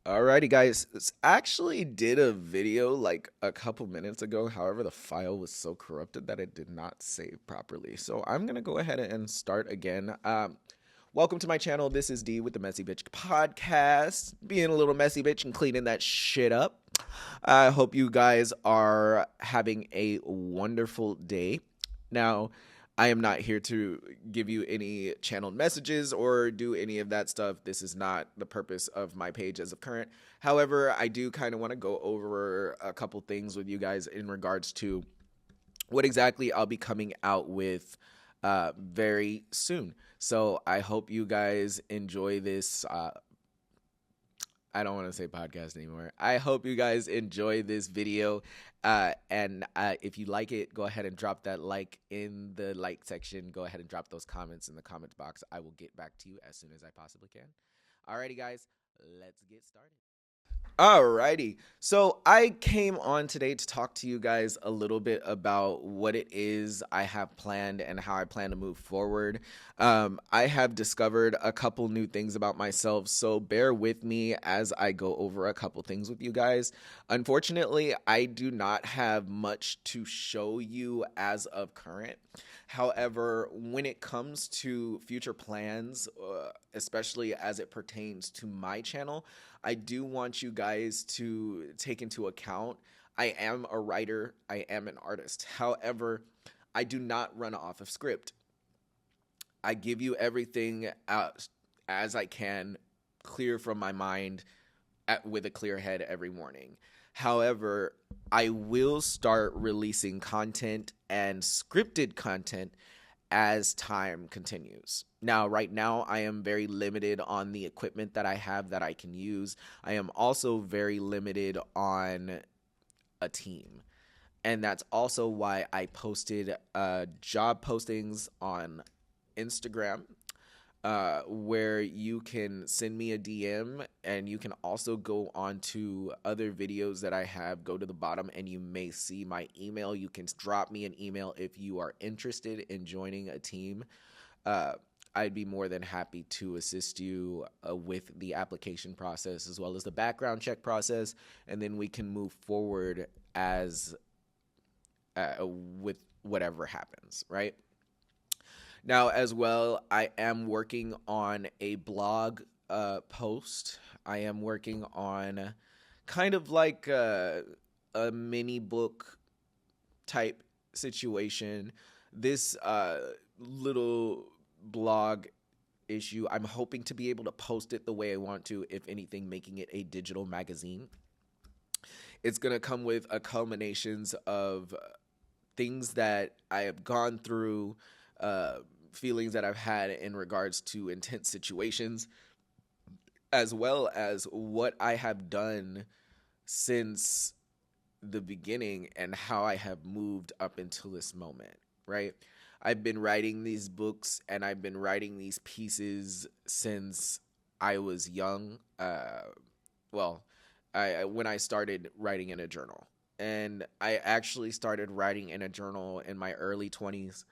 Alrighty, guys. Actually did a video like a couple minutes ago. However, the file was so corrupted that it did not save properly. So I'm gonna go ahead and start again. Welcome to my channel. This is D with the Messy Bitch Podcast. Being a little messy bitch and cleaning that shit up. I hope you guys are having a wonderful day. Now, I am not here to give you any channeled messages or do any of that stuff. This is not the purpose of my page as of current. However, I do kind of want to go over a couple things with you guys in regards to what exactly I'll be coming out with very soon. So I hope you guys enjoy this. I don't want to say podcast anymore. I hope you guys enjoy this video. And if you like it, go ahead and drop that like in the like section. Go ahead and drop those comments in the comment box. I will get back to you as soon as I possibly can. Alrighty, guys, let's get started. Alrighty. So I came on today to talk to you guys a little bit about what it is I have planned and how I plan to move forward. I have discovered a couple new things about myself, so bear with me as I go over a couple things with you guys. Unfortunately, I do not have much to show you as of current. However, when it comes to future plans, especially as it pertains to my channel, I do want you guys to take into account I am a writer, I am an artist. However, I do not run off of script. I give you everything as I can, clear from my mind, with a clear head every morning. However, I will start releasing content and scripted content as time continues. Now, right now, I am very limited on the equipment that I have that I can use. I am also very limited on a team. And that's also why I posted job postings on Instagram, where you can send me a DM, and you can also go on to other videos that I have. Go to the bottom and you may see my email. You can drop me an email if you are interested in joining a team. I'd be more than happy to assist you with the application process as well as the background check process, and then we can move forward as with whatever happens, right? Now, as well, I am working on a blog post. I am working on kind of like a mini book type situation. This little blog issue, I'm hoping to be able to post it the way I want to, if anything, making it a digital magazine. It's going to come with a culminations of things that I have gone through, feelings that I've had in regards to intense situations, as well as what I have done since the beginning and how I have moved up until this moment, right? I've been writing these books and I've been writing these pieces since I was young. Well, when I started writing in a journal. And I actually started writing in a journal in my early 20s.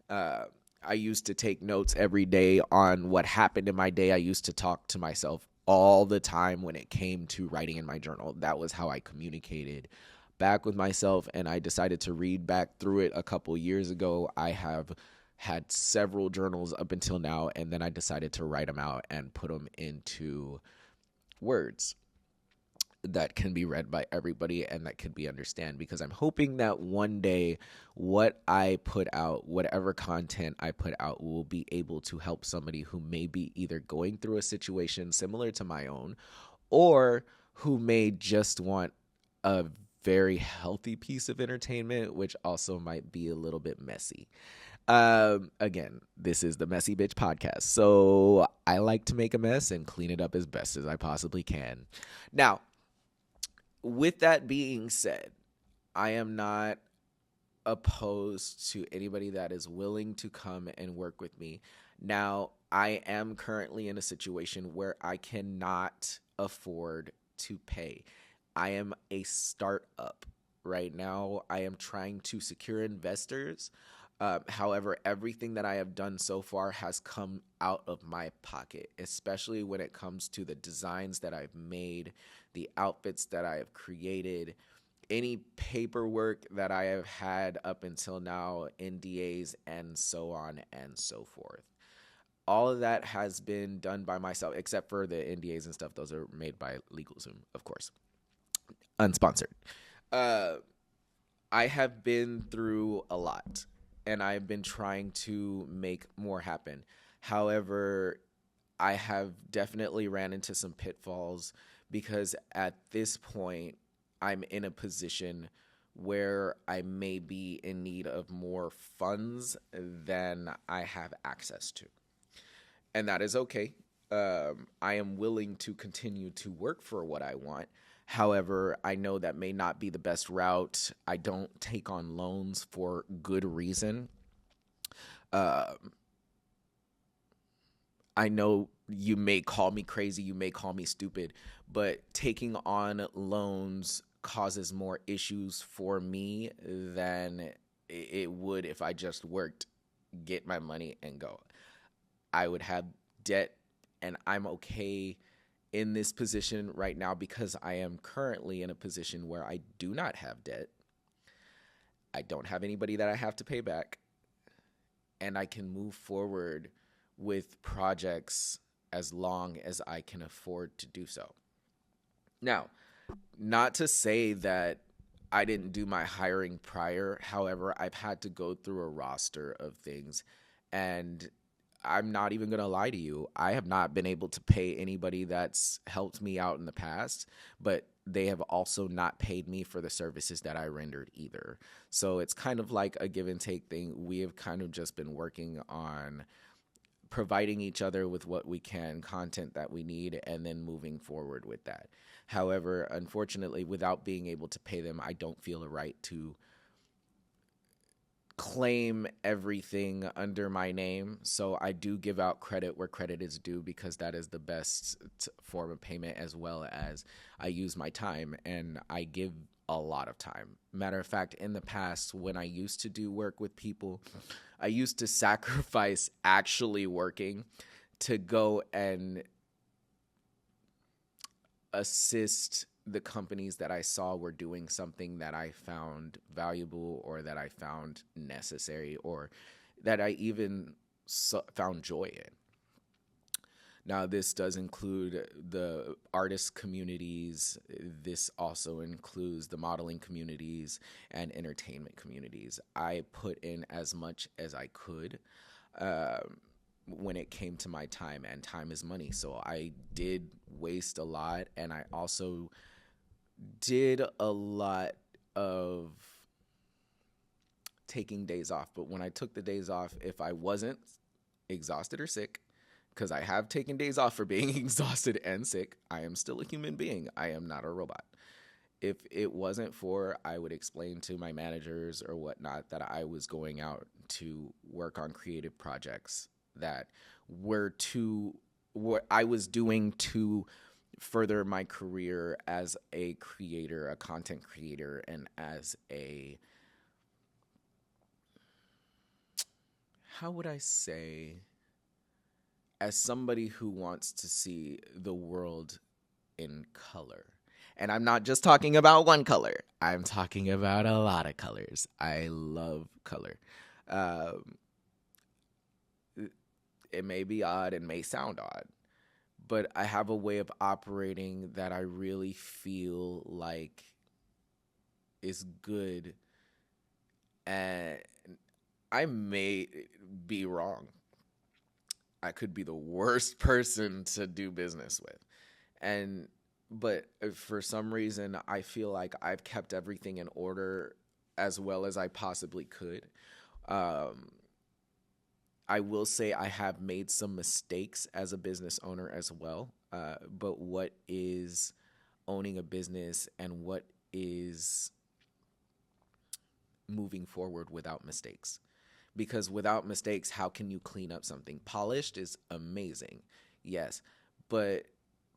I used to take notes every day on what happened in my day. I used to talk to myself all the time when it came to writing in my journal. That was how I communicated back with myself, and I decided to read back through it a couple years ago. I have had several journals up until now, and then I decided to write them out and put them into words that can be read by everybody and that can be understand, because I'm hoping that one day what I put out, whatever content I put out, will be able to help somebody who may be either going through a situation similar to my own, or who may just want a very healthy piece of entertainment, which also might be a little bit messy. Again, this is the Messy Bitch Podcast, so I like to make a mess and clean it up as best as I possibly can. Now, with that being said, I am not opposed to anybody that is willing to come and work with me. Now, I am currently in a situation where I cannot afford to pay. I am a startup right now. I am trying to secure investors However, everything that I have done so far has come out of my pocket, especially when it comes to the designs that I've made, the outfits that I have created, any paperwork that I have had up until now, NDAs, and so on and so forth. All of that has been done by myself, except for the NDAs and stuff. Those are made by LegalZoom, of course, unsponsored. Uh, I have been through a lot, and I've been trying to make more happen. However, I have definitely ran into some pitfalls because at this point, I'm in a position where I may be in need of more funds than I have access to. And that is okay. I am willing to continue to work for what I want. However, I know that may not be the best route. I don't take on loans for good reason. Uh, I know you may call me crazy, you may call me stupid, but taking on loans causes more issues for me than it would if I just worked, get my money, and go. I would have debt, and I'm okay in this position right now because I am currently in a position where I do not have debt. I don't have anybody that I have to pay back, and I can move forward with projects as long as I can afford to do so. Now, not to say that I didn't do my hiring prior. However, I've had to go through a roster of things, and I'm not even going to lie to you. I have not been able to pay anybody that's helped me out in the past, but they have also not paid me for the services that I rendered either. So it's kind of like a give and take thing. We have kind of just been working on providing each other with what we can, content that we need, and then moving forward with that. However, unfortunately, without being able to pay them, I don't feel a right to claim everything under my name. So I do give out credit where credit is due because that is the best form of payment, as well as I use my time, and I give a lot of time. Matter of fact, in the past, when I used to do work with people, I used to sacrifice actually working to go and assist the companies that I saw were doing something that I found valuable or that I found necessary or that I even found joy in. Now, this does include the artist communities. This also includes the modeling communities and entertainment communities. I put in as much as I could when it came to my time, and time is money. So I did waste a lot, and I also did a lot of taking days off. But when I took the days off, if I wasn't exhausted or sick, because I have taken days off for being exhausted and sick, I am still a human being. I am not a robot. If it wasn't for, I would explain to my managers or whatnot that I was going out to work on creative projects that were to what I was doing to further my career as a creator, a content creator, and as a, how would I say, as somebody who wants to see the world in color. And I'm not just talking about one color. I'm talking about a lot of colors. I love color. Um, it may be odd and may sound odd, but I have a way of operating that I really feel like is good. And I may be wrong. I could be the worst person to do business with. But for some reason, I feel like I've kept everything in order as well as I possibly could. Um, I will say I have made some mistakes as a business owner as well. But what is owning a business and what is moving forward without mistakes? Because without mistakes, how can you clean up something? Polished is amazing, yes, but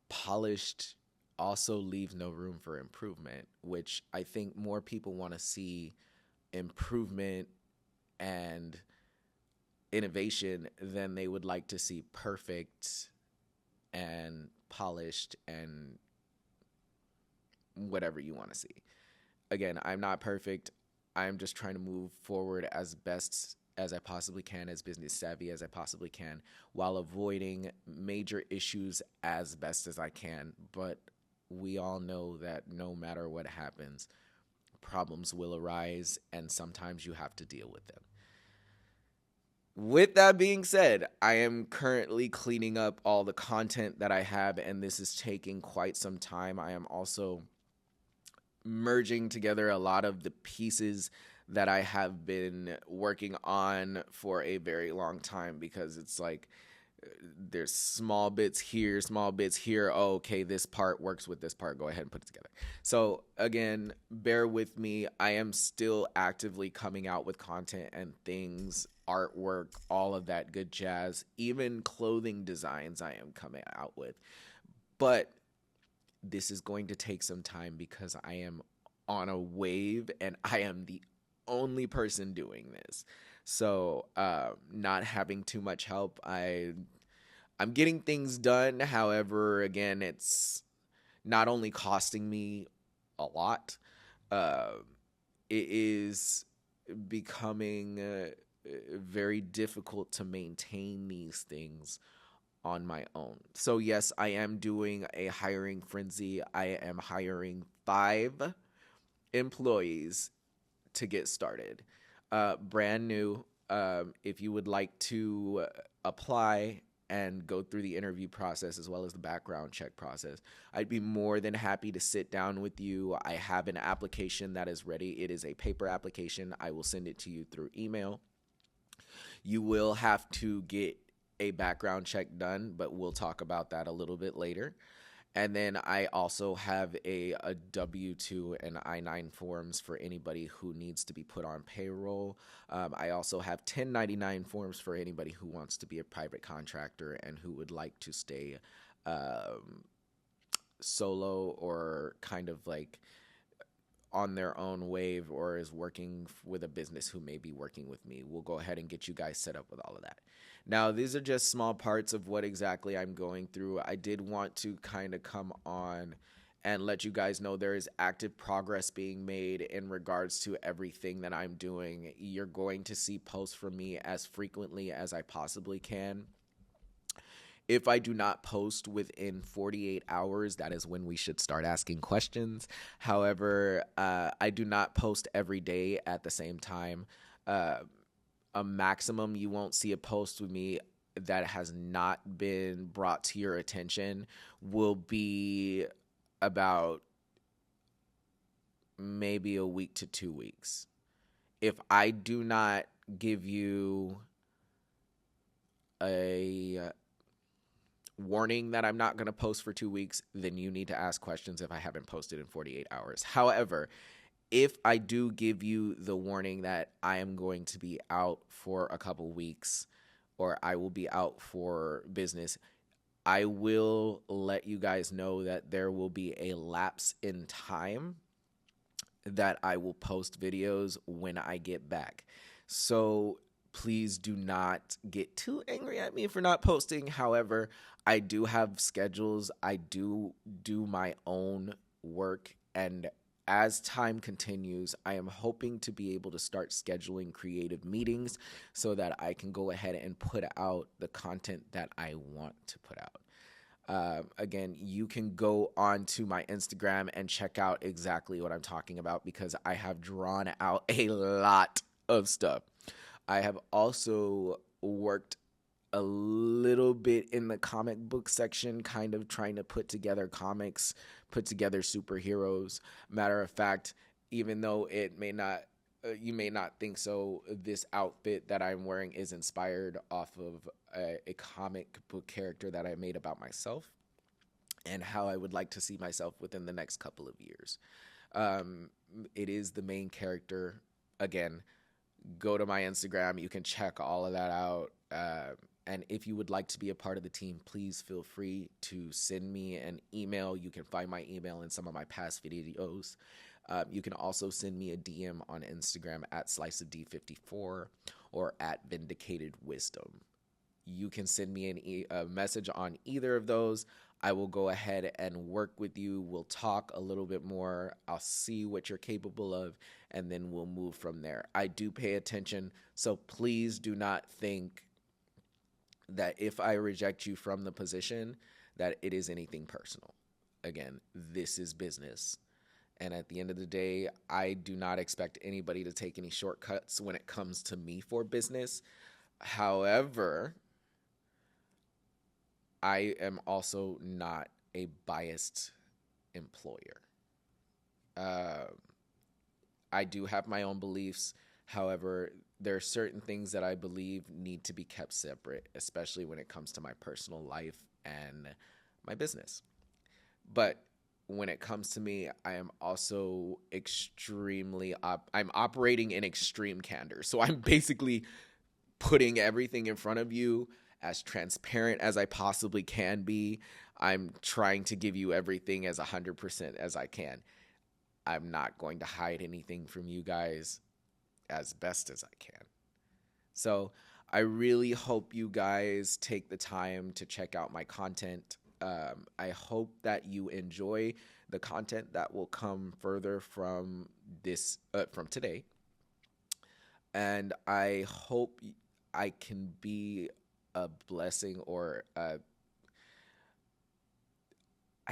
polished also leaves no room for improvement, which I think more people want to see improvement and innovation, then they would like to see perfect and polished and whatever you want to see. Again, I'm not perfect. I'm just trying to move forward as best as I possibly can, as business savvy as I possibly can, while avoiding major issues as best as I can. But we all know that no matter what happens, problems will arise, and sometimes you have to deal with them. With that being said, I am currently cleaning up all the content that I have, and this is taking quite some time. I am also merging together a lot of the pieces that I have been working on for a very long time, because it's like there's small bits here, small bits here. Oh, okay, this part works with this part. Go ahead and put it together. So again, bear with me. I am still actively coming out with content and things, artwork, all of that good jazz. Even clothing designs I am coming out with. But this is going to take some time because I am on a wave and I am the only person doing this. So not having too much help, I'm getting things done. However, again, it's not only costing me a lot, uh, it is becoming very difficult to maintain these things on my own. So yes, I am doing a hiring frenzy. I am hiring 5 employees to get started. Brand new. If you would like to apply and go through the interview process as well as the background check process, I'd be more than happy to sit down with you. I have an application that is ready. It is a paper application. I will send it to you through email. You will have to get a background check done, but we'll talk about that a little bit later. And then I also have a W-2 and I-9 forms for anybody who needs to be put on payroll. I also have 1099 forms for anybody who wants to be a private contractor and who would like to stay solo or kind of like on their own wave, or is working with a business who may be working with me. We'll go ahead and get you guys set up with all of that. Now, these are just small parts of what exactly I'm going through. I did want to kind of come on and let you guys know there is active progress being made in regards to everything that I'm doing. You're going to see posts from me as frequently as I possibly can. If I do not post within 48 hours, that is when we should start asking questions. However, I do not post every day at the same time. A maximum, you won't see a post with me that has not been brought to your attention will be about maybe a week to 2 weeks. If I do not give you a warning that I'm not going to post for 2 weeks, then you need to ask questions if I haven't posted in 48 hours. However, if I do give you the warning that I am going to be out for a couple weeks or I will be out for business, I will let you guys know that there will be a lapse in time that I will post videos when I get back. So please do not get too angry at me for not posting. However, I do have schedules. I do my own work. And as time continues, I am hoping to be able to start scheduling creative meetings so that I can go ahead and put out the content that I want to put out. Again, you can go on to my Instagram and check out exactly what I'm talking about because I have drawn out a lot of stuff. I have also worked a little bit in the comic book section, kind of trying to put together comics, put together superheroes. Matter of fact, even though it may not, you may not think so, this outfit that I'm wearing is inspired off of a comic book character that I made about myself and how I would like to see myself within the next couple of years. It is the main character. Again, go to my Instagram. You can check all of that out. And if you would like to be a part of the team, please feel free to send me an email. You can find my email in some of my past videos. You can also send me a DM on Instagram at sliceofd54 or at vindicated wisdom. You can send me a message on either of those. I will go ahead and work with you. We'll talk a little bit more. I'll see what you're capable of, and then we'll move from there. I do pay attention, so please do not think that if I reject you from the position, that it is anything personal. Again, this is business. And at the end of the day, I do not expect anybody to take any shortcuts when it comes to me for business. However, I am also not a biased employer. Uh, I do have my own beliefs. However, there are certain things that I believe need to be kept separate, especially when it comes to my personal life and my business. But when it comes to me, I am also I'm operating in extreme candor. So I'm basically putting everything in front of you as transparent as I possibly can be. I'm trying to give you everything as 100% as I can. I'm not going to hide anything from you guys as best as I can. So I really hope you guys take the time to check out my content. I hope that you enjoy the content that will come further from today. And I hope I can be a blessing, or I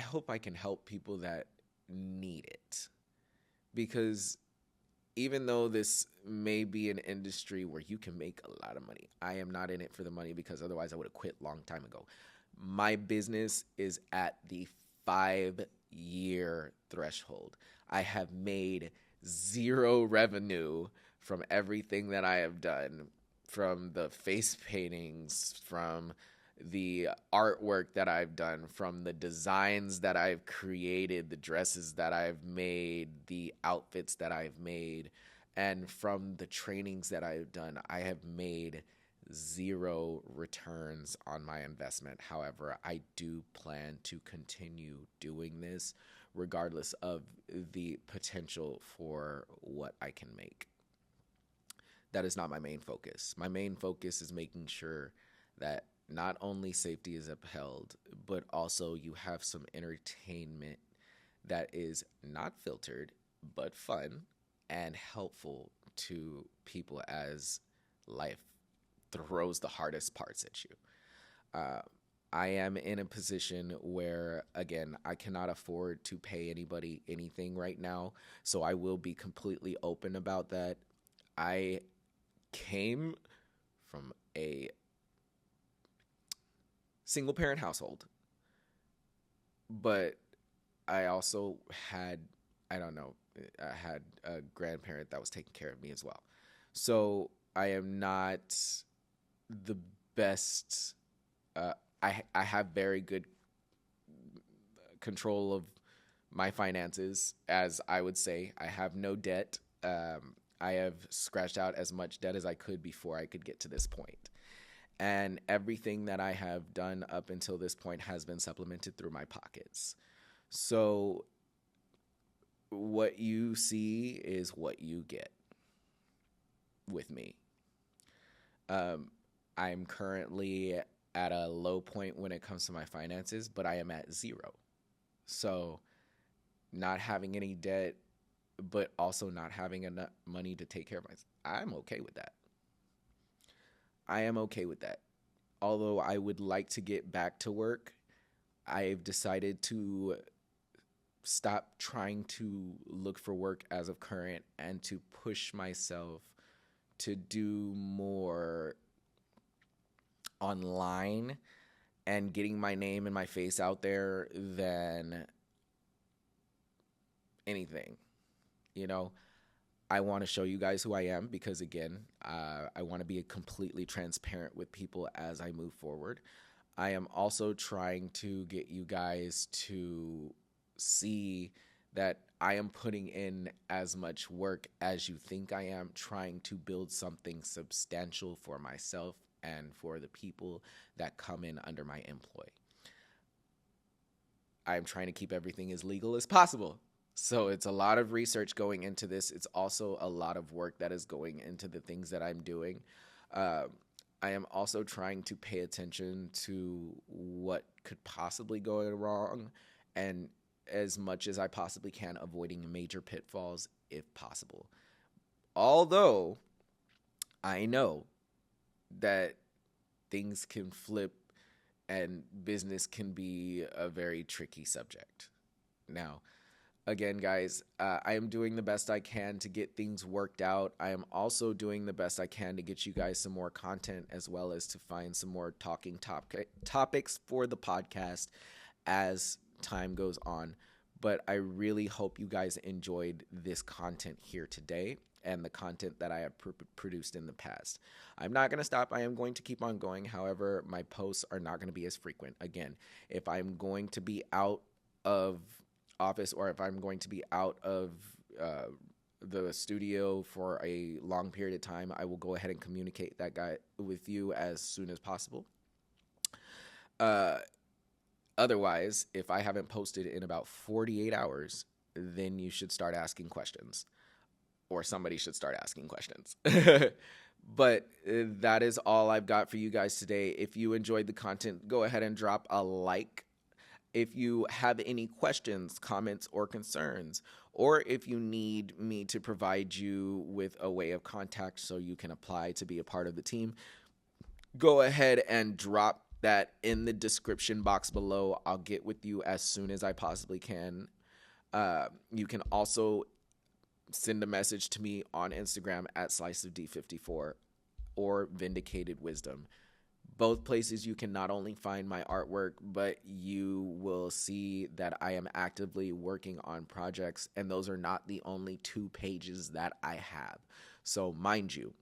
hope I can help people that need it. Because even though this may be an industry where you can make a lot of money, I am not in it for the money, because otherwise I would have quit a long time ago. My business is at the 5-year threshold. I have made zero revenue from everything that I have done, from the face paintings, from the artwork that I've done, from the designs that I've created, the dresses that I've made, the outfits that I've made, and from the trainings that I've done. I have made zero returns on my investment. However, I do plan to continue doing this regardless of the potential for what I can make. That is not my main focus. My main focus is making sure that not only safety is upheld, but also you have some entertainment that is not filtered, but fun and helpful to people as life throws the hardest parts at you. I am in a position where, again, I cannot afford to pay anybody anything right now, so I will be completely open about that. I came from a single parent household, but I also had, I had a grandparent that was taking care of me as well. So I am not the best. I have very good control of my finances, as I would say. I have no debt. I have scratched out as much debt as I could before I could get to this point. And everything that I have done up until this point has been supplemented through my pockets. So what you see is what you get with me. I'm currently at a low point when it comes to my finances, but I am at zero. So not having any debt, but also not having enough money to take care of myself, I'm okay with that. I am okay with that. Although I would like to get back to work, I've decided to stop trying to look for work as of current and to push myself to do more online and getting my name and my face out there than anything. You know, I want to show you guys who I am because, again, I want to be completely transparent with people as I move forward. I am also trying to get you guys to see that I am putting in as much work as you think I am, trying to build something substantial for myself and for the people that come in under my employ. I'm trying to keep everything as legal as possible. So it's a lot of research going into this. It's also a lot of work that is going into the things that I'm doing. Uh, I am also trying to pay attention to what could possibly go wrong, and as much as I possibly can, avoiding major pitfalls if possible. Although I know that things can flip and business can be a very tricky subject. Now, again, guys, I am doing the best I can to get things worked out. I am also doing the best I can to get you guys some more content, as well as to find some more talking topics for the podcast as time goes on. But I really hope you guys enjoyed this content here today and the content that I have produced in the past. I'm not going to stop. I am going to keep on going. However, my posts are not going to be as frequent. Again, if I'm going to be out of office, or if I'm going to be out of the studio for a long period of time, I will go ahead and communicate that guy with you as soon as possible. Otherwise, if I haven't posted in about 48 hours, then you should start asking questions, or somebody should start asking questions. But that is all I've got for you guys today. If you enjoyed the content, go ahead and drop a like. If you have any questions, comments, or concerns, or if you need me to provide you with a way of contact so you can apply to be a part of the team, go ahead and drop that in the description box below. I'll get with you as soon as I possibly can. You can also send a message to me on Instagram at sliceofd54 or Vindicated Wisdom. Both places you can not only find my artwork, but you will see that I am actively working on projects, and those are not the only 2 pages that I have. So mind you,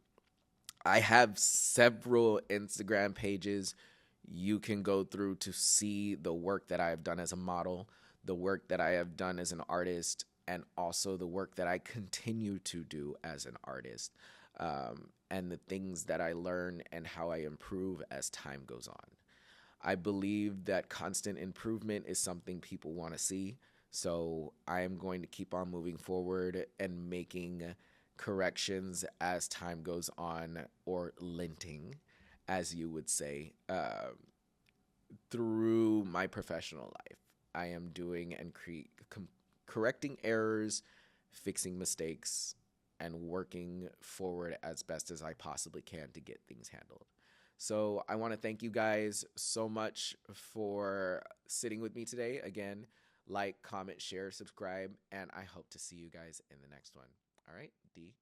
I have several Instagram pages you can go through to see the work that I have done as a model, the work that I have done as an artist, and also the work that I continue to do as an artist. And the things that I learn and how I improve as time goes on. I believe that constant improvement is something people want to see. So I am going to keep on moving forward and making corrections as time goes on, or linting, as you would say, through my professional life. I am doing and correcting errors, fixing mistakes, and working forward as best as I possibly can to get things handled. So I want to thank you guys so much for sitting with me today. Again, like, comment, share, subscribe, and I hope to see you guys in the next one. All right, D.